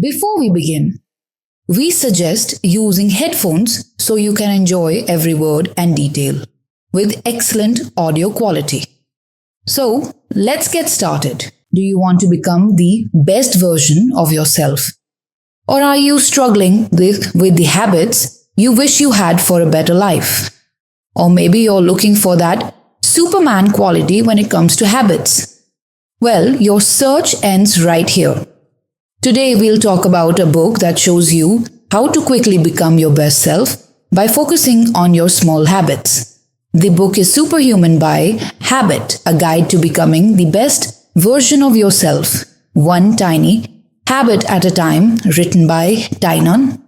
Before we begin, we suggest using headphones so you can enjoy every word and detail with excellent audio quality. So, let's get started. Do you want to become the best version of yourself? Or are you struggling with the habits you wish you had for a better life? Or maybe you're looking for that Superman quality when it comes to habits. Well, your search ends right here. Today we'll talk about a book that shows you how to quickly become your best self by focusing on your small habits. The book is Superhuman by Habit, a guide to becoming the best version of yourself, one tiny habit at a time, written by Tynan.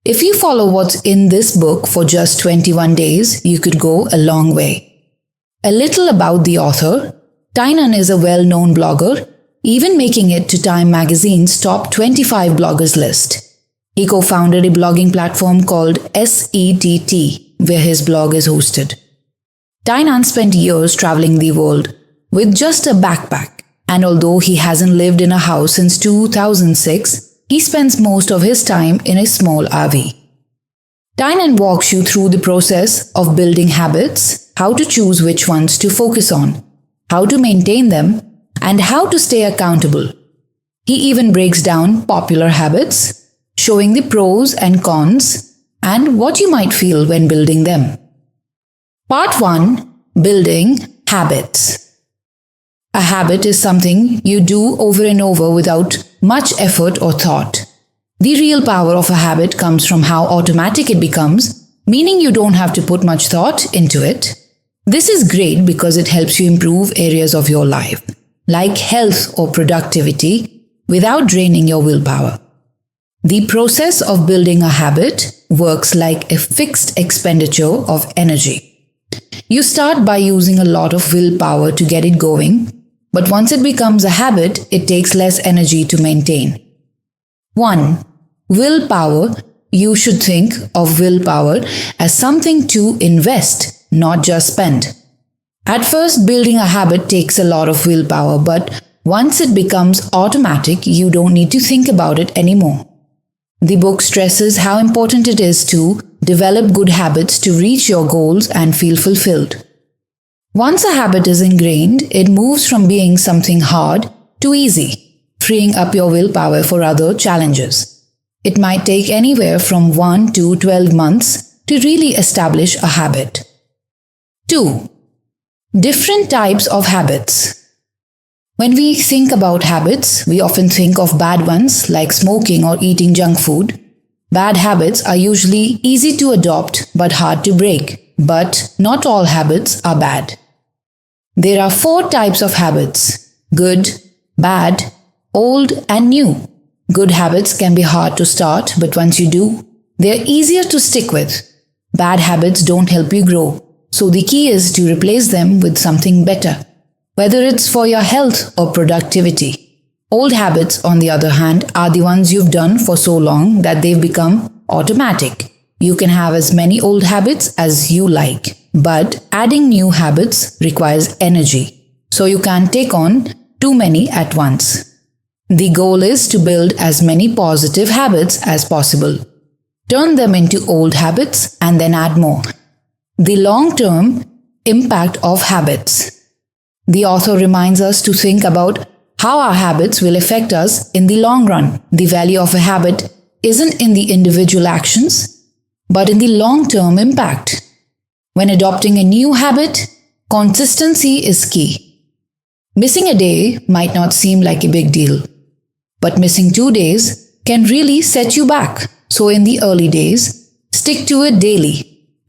If you follow what's in this book for just 21 days, you could go a long way. A little about the author. Tynan is a well-known blogger, even making it to Time magazine's top 25 bloggers list. He co-founded a blogging platform called SETT, where his blog is hosted. Tynan spent years traveling the world with just a backpack, and although he hasn't lived in a house since 2006, he spends most of his time in a small RV. Tynan walks you through the process of building habits, how to choose which ones to focus on, how to maintain them, and how to stay accountable. He even breaks down popular habits, showing the pros and cons and what you might feel when building them. Part 1. Building habits. A habit is something you do over and over without much effort or thought. The real power of a habit comes from how automatic it becomes, meaning you don't have to put much thought into it. This is great because it helps you improve areas of your life, like health or productivity, without draining your willpower. The process of building a habit works like a fixed expenditure of energy. You start by using a lot of willpower to get it going, but once it becomes a habit, it takes less energy to maintain. 1. Willpower. You should think of willpower as something to invest, not just spend. At first, building a habit takes a lot of willpower, but once it becomes automatic, you don't need to think about it anymore. The book stresses how important it is to develop good habits to reach your goals and feel fulfilled. Once a habit is ingrained, it moves from being something hard to easy, freeing up your willpower for other challenges. It might take anywhere from 1 to 12 months to really establish a habit. 2. Different types of habits. When we think about habits, we often think of bad ones like smoking or eating junk food. Bad habits are usually easy to adopt but hard to break. But not all habits are bad. There are 4 types of habits: good, bad, old, and new. Good habits can be hard to start, but once you do, they're easier to stick with. Bad habits don't help you grow, so the key is to replace them with something better, whether it's for your health or productivity. Old habits, on the other hand, are the ones you've done for so long that they've become automatic. You can have as many old habits as you like, but adding new habits requires energy, so you can't take on too many at once. The goal is to build as many positive habits as possible. Turn them into old habits and then add more. The long-term impact of habits. The author reminds us to think about how our habits will affect us in the long run. The value of a habit isn't in the individual actions, but in the long-term impact. When adopting a new habit, consistency is key. Missing a day might not seem like a big deal, but missing 2 days can really set you back. So in the early days, stick to it daily.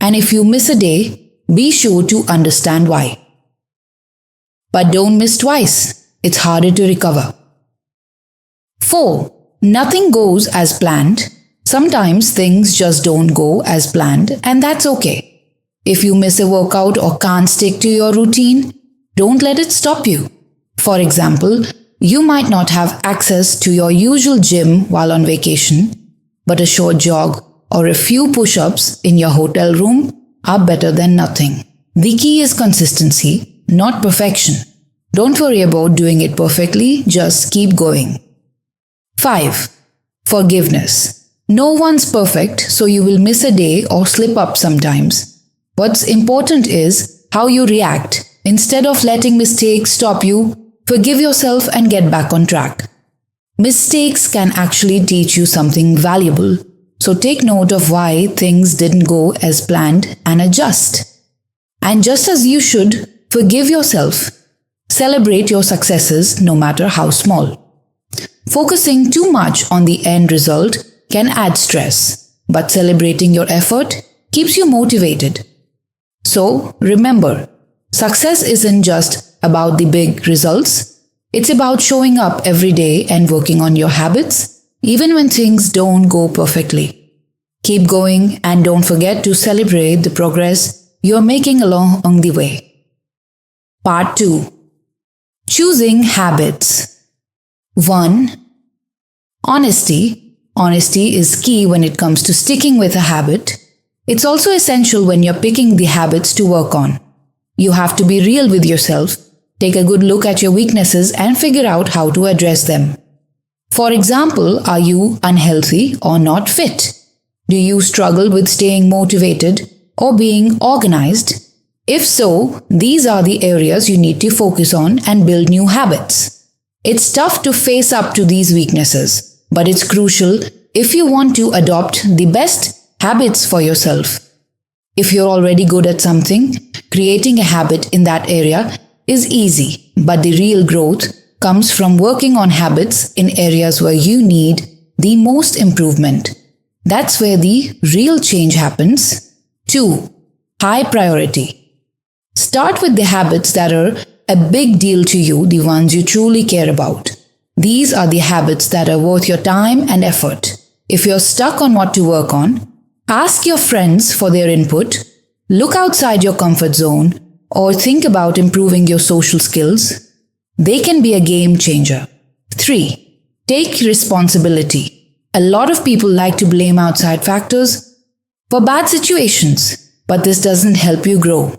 And if you miss a day, be sure to understand why. But don't miss twice. It's harder to recover. 4. Nothing goes as planned. Sometimes things just don't go as planned, and that's okay. If you miss a workout or can't stick to your routine, don't let it stop you. For example, you might not have access to your usual gym while on vacation, but a short jog or a few push-ups in your hotel room are better than nothing. The key is consistency, not perfection. Don't worry about doing it perfectly, just keep going. 5. Forgiveness. No one's perfect, so you will miss a day or slip up sometimes. What's important is how you react. Instead of letting mistakes stop you, forgive yourself and get back on track. Mistakes can actually teach you something valuable, so take note of why things didn't go as planned and adjust. And just as you should, forgive yourself. Celebrate your successes no matter how small. Focusing too much on the end result can add stress, but celebrating your effort keeps you motivated. So remember, success isn't just about the big results. It's about showing up every day and working on your habits, even when things don't go perfectly. Keep going and don't forget to celebrate the progress you're making along the way. Part 2. Choosing habits. 1. Honesty. Honesty is key when it comes to sticking with a habit. It's also essential when you're picking the habits to work on. You have to be real with yourself, take a good look at your weaknesses and figure out how to address them. For example, are you unhealthy or not fit? Do you struggle with staying motivated or being organized? If so, these are the areas you need to focus on and build new habits. It's tough to face up to these weaknesses, but it's crucial if you want to adopt the best habits for yourself. If you're already good at something, creating a habit in that area is easy, but the real growth comes from working on habits in areas where you need the most improvement. That's where the real change happens. 2. High priority. Start with the habits that are a big deal to you, the ones you truly care about. These are the habits that are worth your time and effort. If you're stuck on what to work on, ask your friends for their input, look outside your comfort zone, or think about improving your social skills. They can be a game changer. 3. Take responsibility. A lot of people like to blame outside factors for bad situations, but this doesn't help you grow.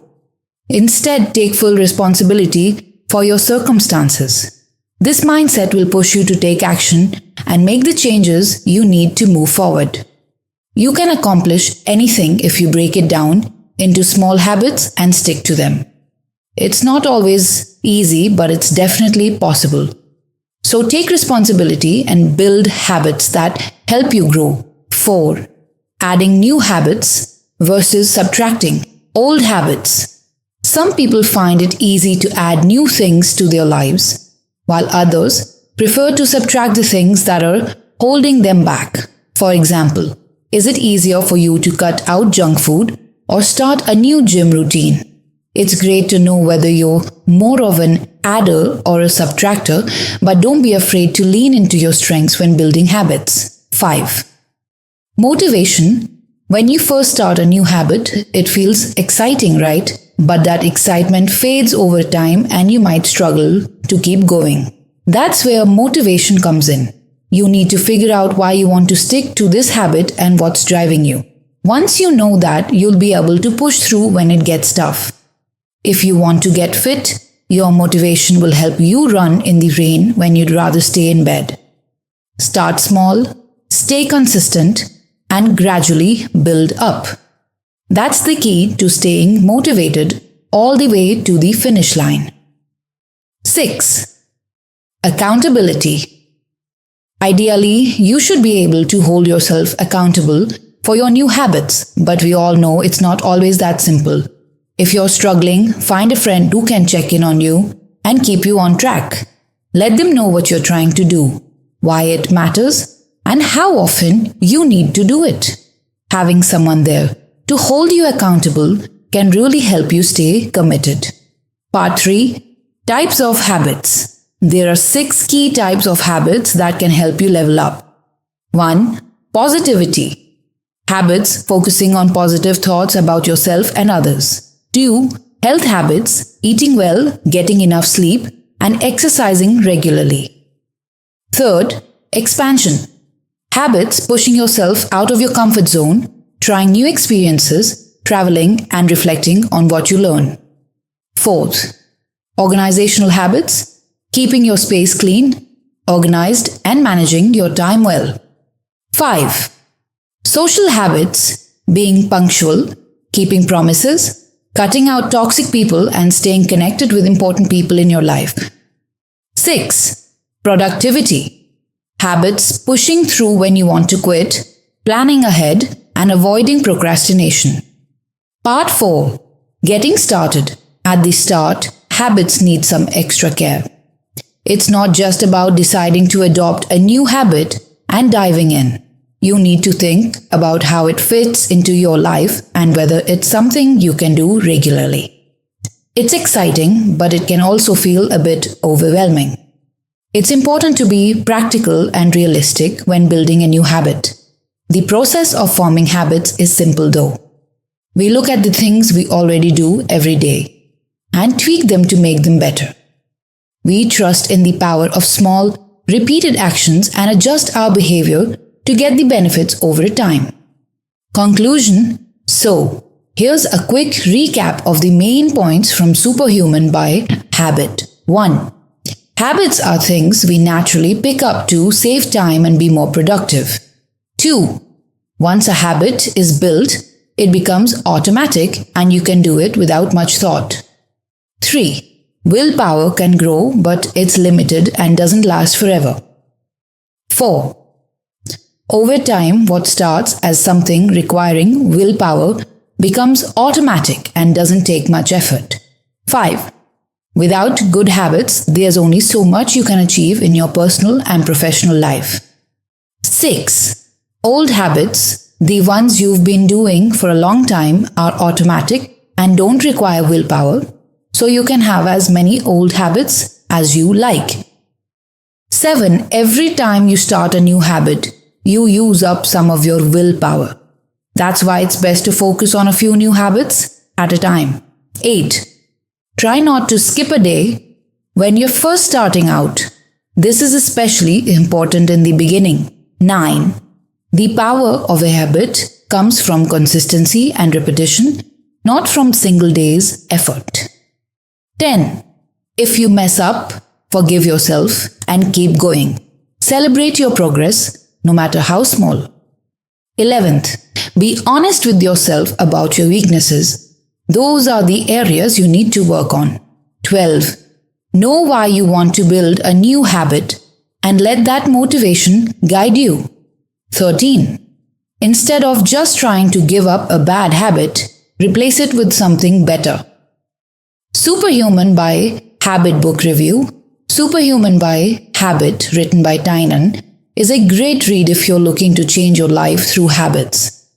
Instead, take full responsibility for your circumstances. This mindset will push you to take action and make the changes you need to move forward. You can accomplish anything if you break it down into small habits and stick to them. It's not always easy, but it's definitely possible. So take responsibility and build habits that help you grow. 4. Adding new habits versus subtracting old habits. Some people find it easy to add new things to their lives, while others prefer to subtract the things that are holding them back. For example, is it easier for you to cut out junk food or start a new gym routine? It's great to know whether you're more of an adder or a subtractor, but don't be afraid to lean into your strengths when building habits. 5. Motivation. When you first start a new habit, it feels exciting, right? But that excitement fades over time and you might struggle to keep going. That's where motivation comes in. You need to figure out why you want to stick to this habit and what's driving you. Once you know that, you'll be able to push through when it gets tough. If you want to get fit, your motivation will help you run in the rain when you'd rather stay in bed. Start small, stay consistent, and gradually build up. That's the key to staying motivated all the way to the finish line. 6. Accountability. Ideally, you should be able to hold yourself accountable for your new habits, but we all know it's not always that simple. If you're struggling, find a friend who can check in on you and keep you on track. Let them know what you're trying to do, why it matters, and how often you need to do it. Having someone there to hold you accountable can really help you stay committed. Part 3. Types of habits. There are 6 key types of habits that can help you level up. 1. Positivity. Habits focusing on positive thoughts about yourself and others. 2. Health habits, eating well, getting enough sleep, and exercising regularly. 3. Expansion. Habits pushing yourself out of your comfort zone, trying new experiences, traveling, and reflecting on what you learn. 4. Organizational habits, keeping your space clean, organized, and managing your time well. 5. Social habits, being punctual, keeping promises, cutting out toxic people and staying connected with important people in your life. 6. Productivity, habits, pushing through when you want to quit, planning ahead and avoiding procrastination. Part 4. Getting started. At the start, habits need some extra care. It's not just about deciding to adopt a new habit and diving in. You need to think about how it fits into your life and whether it's something you can do regularly. It's exciting, but it can also feel a bit overwhelming. It's important to be practical and realistic when building a new habit. The process of forming habits is simple though. We look at the things we already do every day and tweak them to make them better. We trust in the power of small, repeated actions and adjust our behavior to get the benefits over time. Conclusion. So, here's a quick recap of the main points from Superhuman by Habit. 1. Habits are things we naturally pick up to save time and be more productive. 2. Once a habit is built, it becomes automatic and you can do it without much thought. 3. Willpower can grow, but it's limited and doesn't last forever. 4. Over time, what starts as something requiring willpower becomes automatic and doesn't take much effort. 5. Without good habits, there's only so much you can achieve in your personal and professional life. 6. Old habits, the ones you've been doing for a long time, are automatic and don't require willpower, so you can have as many old habits as you like. 7. Every time you start a new habit, you use up some of your willpower. That's why it's best to focus on a few new habits at a time. 8. Try not to skip a day when you're first starting out. This is especially important in the beginning. 9. The power of a habit comes from consistency and repetition, not from single days' effort. 10. If you mess up, forgive yourself and keep going. Celebrate your progress, no matter how small. 11th. Be honest with yourself about your weaknesses. Those are the areas you need to work on. 12. Know why you want to build a new habit and let that motivation guide you. 13. Instead of just trying to give up a bad habit, replace it with something better. Superhuman by Habit Book Review. Superhuman by Habit, written by Tynan, is a great read if you're looking to change your life through habits.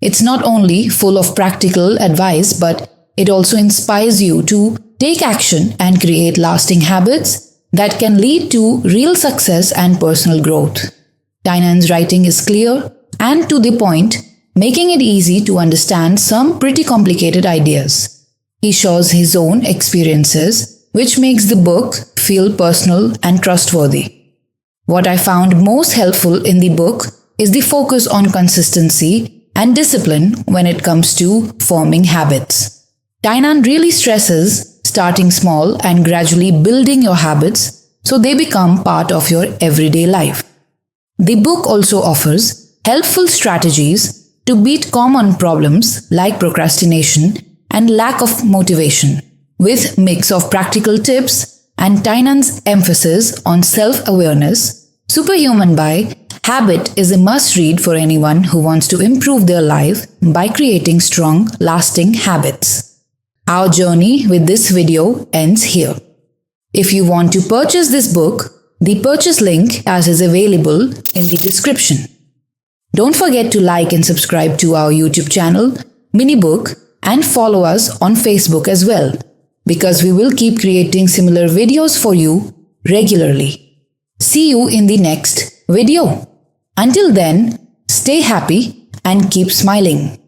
It's not only full of practical advice, but it also inspires you to take action and create lasting habits that can lead to real success and personal growth. Tynan's writing is clear and to the point, making it easy to understand some pretty complicated ideas. He shares his own experiences, which makes the book feel personal and trustworthy. What I found most helpful in the book is the focus on consistency and discipline when it comes to forming habits. Tynan really stresses starting small and gradually building your habits so they become part of your everyday life. The book also offers helpful strategies to beat common problems like procrastination and lack of motivation, with mix of practical tips and Tynan's emphasis on self-awareness. Superhuman by Habit is a must-read for anyone who wants to improve their life by creating strong, lasting habits. Our journey with this video ends here. If you want to purchase this book, the purchase link is available in the description. Don't forget to like and subscribe to our YouTube channel, Minibook, and follow us on Facebook as well, because we will keep creating similar videos for you regularly. See you in the next video. Until then, stay happy and keep smiling.